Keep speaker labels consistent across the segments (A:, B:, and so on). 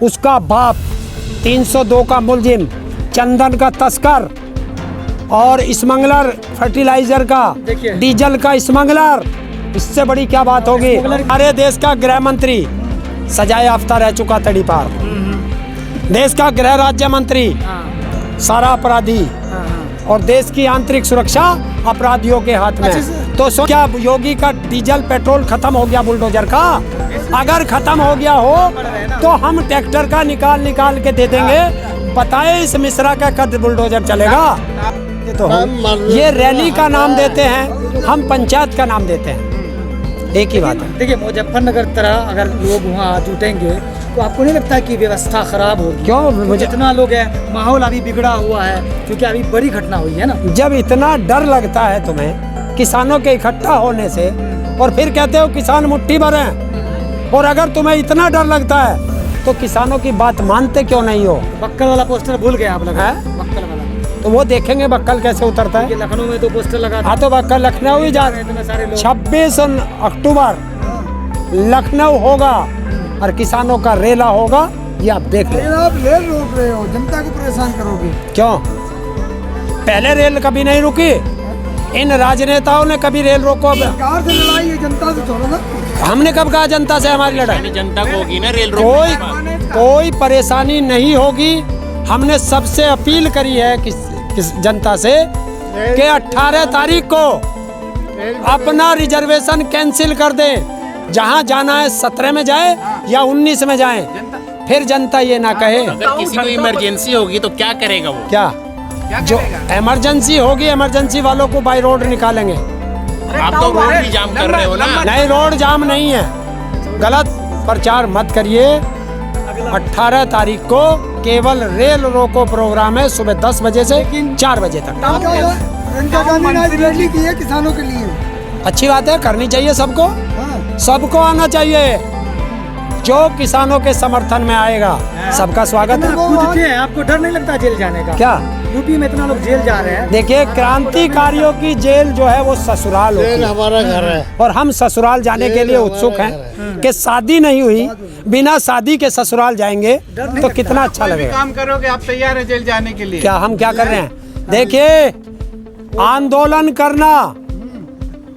A: उसका बाप 302 का मुलजिम, चंदन का तस्कर और स्मगलर, फर्टिलाइजर का, डीजल का स्मगलर, इससे बड़ी क्या बात होगी। हमारे देश का गृह मंत्री सजाए याफ्ता रह चुका तड़ी पार, देश का गृह राज्य मंत्री सारा अपराधी, और देश की आंतरिक सुरक्षा अपराधियों के हाथ में। तो क्या योगी का डीजल पेट्रोल खत्म हो गया बुलडोजर का? अगर खत्म हो गया हो तो हम ट्रैक्टर का निकाल के दे देंगे। बताए इस मिश्रा का कद बुलडोजर चलेगा? तो ये रैली का नाम देते हैं, हम पंचायत का नाम देते हैं, एक ही बात है।
B: देखिए मुजफ्फरनगर तरह अगर लोग वहाँ जुटेंगे तो आपको नहीं लगता कि व्यवस्था खराब होगी?
A: क्यों? मुझे
B: जितना लोग है, माहौल अभी बिगड़ा हुआ है क्योंकि अभी बड़ी घटना हुई है ना।
A: जब इतना डर लगता है तुम्हें किसानों के इकट्ठा होने से, और फिर कहते हो किसान मुट्ठी भर हैं, और अगर तुम्हें इतना डर लगता है तो किसानों की बात मानते क्यों नहीं हो?
B: बक्कल वाला पोस्टर भूल गए आप? लगा
A: है
B: बक्कल वाला,
A: तो वो देखेंगे बक्कल कैसे उतरता है।
B: लखनऊ में तो पोस्टर लगा था।
A: हाँ तो बक्कल लखनऊ ही जा, 26 अक्टूबर लखनऊ होगा और किसानों का रेला होगा, ये आप देख लें।
C: आप रेल रोक रहे हो, जनता को परेशान करोगे।
A: क्यों? पहले रेल कभी नहीं रुकी, इन राजनेताओं ने कभी रेल रोको।
C: सरकार से लड़ाई है, जनता से छोड़ो ना।
A: हमने कब कहा जनता से हमारी लड़ाई?
D: जनता को होगी ना रेल
A: कोई परेशानी नहीं होगी। हमने सबसे अपील करी है किस जनता से कि 18 तारीख को अपना रिजर्वेशन कैंसिल कर दे। जहां जाना है 17 में जाए या 19 में जाए, फिर जनता ये ना कहे।
D: अगर किसी को इमरजेंसी होगी तो क्या करेगा वो?
A: क्या जो इमरजेंसी होगी, इमरजेंसी वालों को बाई रोड निकालेंगे।
D: आप तो रोड भी जाम कर रहे हो ना।
A: नहीं, रोड जाम नहीं है, गलत प्रचार मत करिए। 18 तारीख को केवल रेल रोको प्रोग्राम है, सुबह 10 बजे से 4 बजे तक।
C: प्रियंका गांधी ने रैली की है किसानों के लिए।
A: अच्छी बात है, करनी चाहिए सबको।
C: हाँ।
A: सबको आना चाहिए। जो किसानों के समर्थन में आएगा सबका स्वागत है।
B: खुद के आपको डर नहीं लगता जेल जाने का?
A: क्या
B: यूपी में इतना लोग जेल जा रहे हैं।
A: देखिए, क्रांतिकारियों की जेल जो है वो ससुराल होती है,
C: हमारा घर है,
A: और हम ससुराल जाने के लिए उत्सुक हैं कि शादी नहीं हुई, बिना शादी के ससुराल जाएंगे तो कितना अच्छा लगेगा।
E: काम करोगे आप, तैयार है जेल जाने के लिए?
A: क्या हम क्या कर रहे हैं? देखिए, आंदोलन करना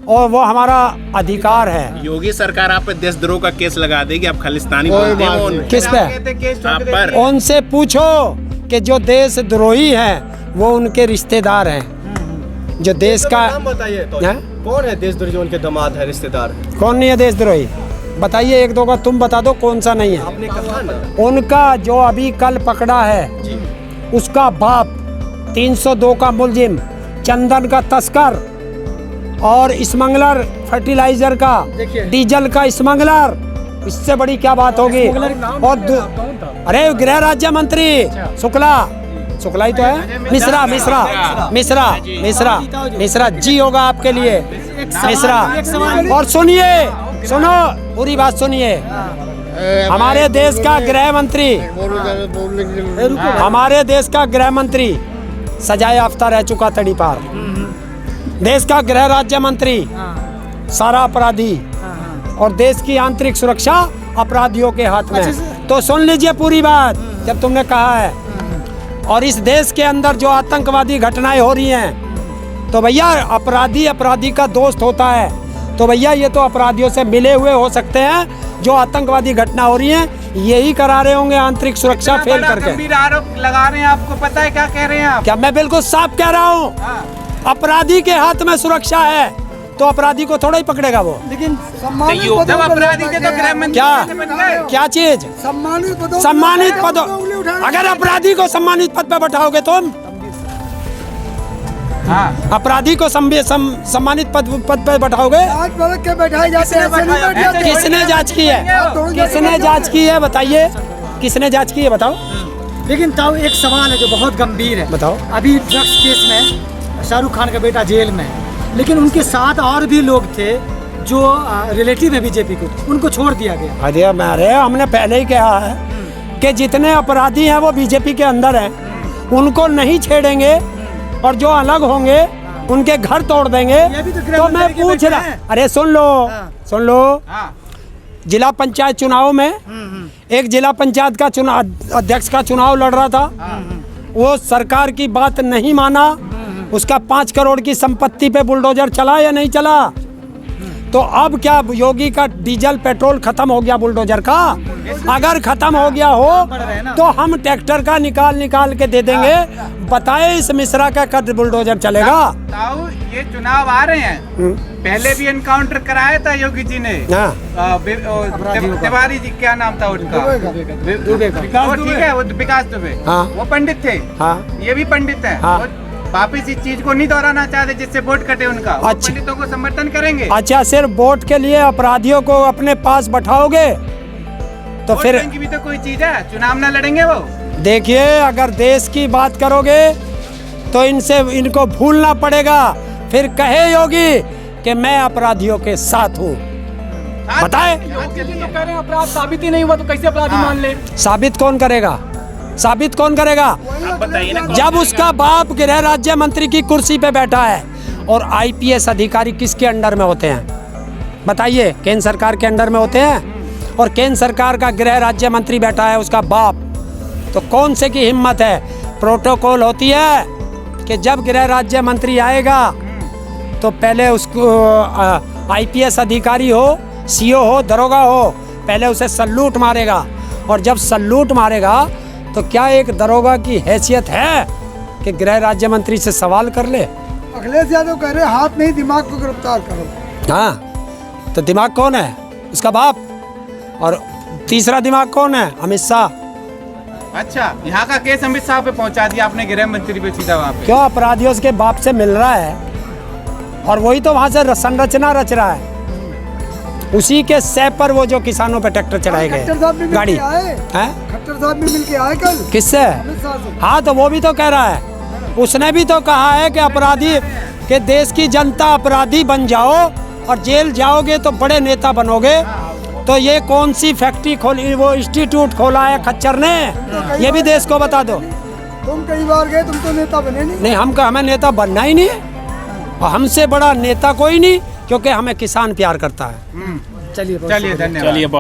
A: और वो हमारा अधिकार है।
D: योगी सरकार आप पे देशद्रोह का केस लगा देगी, आप खालिस्तानी बोलते हो।
A: किस पे?
D: आप पर
A: उनसे पूछो कि जो देशद्रोही हैं वो उनके रिश्तेदार हैं। जो देश का
E: बताइए तो कौन है देशद्रोही? जो उनके दामाद है, रिश्तेदार।
A: कौन नहीं है देशद्रोही? बताइए, एक दो का तुम बता दो कौन सा नहीं है।
E: आपने कहा ना,
A: उनका जो अभी कल पकड़ा है, उसका बाप 302 का मुलजिम, चंदन का तस्कर और स्मगलर, फर्टिलाइजर का, डीजल का स्मगलर, इससे बड़ी क्या बात होगी। और अरे गृह राज्य मंत्री शुक्ला ही तो है। मिश्रा जी होगा आपके लिए, मिश्रा। और सुनो, पूरी बात सुनिए। हमारे देश का गृह मंत्री सजाए याफ्ता रह चुका तड़ी पार, देश का गृह राज्य मंत्री सारा अपराधी, और देश की आंतरिक सुरक्षा अपराधियों के हाथ में। तो सुन लीजिए पूरी बात, जब तुमने कहा है। और इस देश के अंदर जो आतंकवादी घटनाएं हो रही हैं, तो भैया अपराधी का दोस्त होता है। तो भैया ये तो अपराधियों से मिले हुए हो सकते हैं। जो आतंकवादी घटना हो रही है यही करा रहे होंगे आंतरिक सुरक्षा फेल करके।
E: गंभीर आरोप लगा रहे हैं, आपको पता है क्या कह रहे हैं आप?
A: क्या मैं बिल्कुल साफ कह रहा हूँ? अपराधी के हाथ में सुरक्षा है तो अपराधी को थोड़ा ही पकड़ेगा वो।
C: लेकिन
E: जब अपराधी थे तो गृह मंत्री
A: क्या चीज? सम्मानित पदों। अगर अपराधी को सम्मानित पद पे बैठाओगे तुम, अपराधी को सम्मानित पद पे बैठाओगे? किसने जांच की है? किसने जांच की है बताइए? किसने जांच की है बताओ?
B: लेकिन ताऊ एक सवाल है जो बहुत गंभीर है।
A: बताओ।
B: अभी ड्रग्स केस में शाहरुख खान का बेटा जेल में है, लेकिन उनके साथ और भी लोग थे जो रिलेटिव है बीजेपी को, उनको छोड़ दिया गया।
A: अरे हमने पहले ही कहा है कि जितने अपराधी हैं वो बीजेपी के अंदर हैं, उनको नहीं छेड़ेंगे, और जो अलग होंगे उनके घर तोड़ देंगे। तो मैं पूछ रहा, अरे सुन लो, जिला पंचायत चुनाव में एक जिला पंचायत का चुनाव अध्यक्ष का चुनाव लड़ रहा था, वो सरकार की बात नहीं माना, उसका 5 करोड़ की संपत्ति पे बुलडोजर चला या नहीं चला। तो अब क्या योगी का डीजल पेट्रोल खत्म हो गया बुलडोजर का? अगर खत्म हो गया हो तो हम ट्रैक्टर का निकाल के दे देंगे। बताए इस मिश्रा का कद बुलडोजर चलेगा?
F: ताऊ ये चुनाव आ रहे हैं, पहले भी एनकाउंटर कराया था योगी जी ने। तिवारी जी क्या नाम था उनका? वो ठीक है, वो विकास दुबे, वो पंडित थे, ये भी पंडित है। वापिस इस चीज को नहीं दोहराना चाहते जिससे वोट कटे उनका।
A: अच्छा।
F: पंडितों को समर्थन करेंगे।
A: अच्छा, सिर्फ वोट के लिए अपराधियों को अपने पास बैठाओगे तो फिर
F: बैंक की भी तो कोई चीज है, चुनाव ना लड़ेंगे वो।
A: देखिए, अगर देश की बात करोगे तो इनको भूलना पड़ेगा। फिर कहे योगी कि मैं अपराधियों के साथ हूँ। बताए
B: तो कह रहे हैं अपराध साबित ही नहीं हुआ तो कैसे अपराधी मान ले?
A: साबित कौन करेगा? साबित कौन करेगा?
D: आप बताइए ना।
A: जब उसका बाप गृह राज्य मंत्री की कुर्सी पे बैठा है। और आईपीएस अधिकारी किसके अंडर में होते हैं? बताइए, केंद्र सरकार के अंडर में होते हैं। और केंद्र सरकार का गृह राज्य मंत्री बैठा है उसका बाप। तो कौन से की हिम्मत है? प्रोटोकॉल होती है कि जब गृह राज्य मंत्री आएगा तो पहले उसको आईपीएस अधिकारी हो, सीओ हो, दरोगा हो, पहले उसे सल्यूट मारेगा। और जब सल्यूट मारेगा तो क्या एक दरोगा की हैसियत है कि गृह राज्य मंत्री से सवाल कर ले?
C: अखिलेश यादव कह रहे हाथ नहीं दिमाग को गिरफ्तार करो।
A: हाँ, तो दिमाग कौन है? उसका बाप। और तीसरा दिमाग कौन है? अमित शाह।
F: अच्छा, यहाँ का केस अमित शाह पे पहुँचा दिया आपने, गृह मंत्री पे सीधा वहाँ पे।
A: क्यों? अपराधियों के बाप से मिल रहा है और वही तो वहाँ से संरचना रच रहा है। उसी के सैप पर वो जो किसानों पे ट्रैक्टर चढ़ाए गए गाड़ी है।
C: खट्टर साहब भी मिलके आए कल।
A: किससे?
C: अमित शाह से।
A: हाँ, तो वो भी तो कह रहा है, उसने भी तो कहा है कि अपराधी के देश की जनता अपराधी बन जाओ और जेल जाओगे तो बड़े नेता बनोगे। तो ये कौन सी फैक्ट्री खोली, वो इंस्टीट्यूट खोला है खच्चर ने? ये भी देश को बता दो।
C: तुम कई बार गए, तुम तो नेता बने नहीं।
A: हमें नेता बनना ही नहीं है और हमसे बड़ा नेता कोई नहीं, क्योंकि हमें किसान प्यार करता है।
F: चलिए धन्यवाद।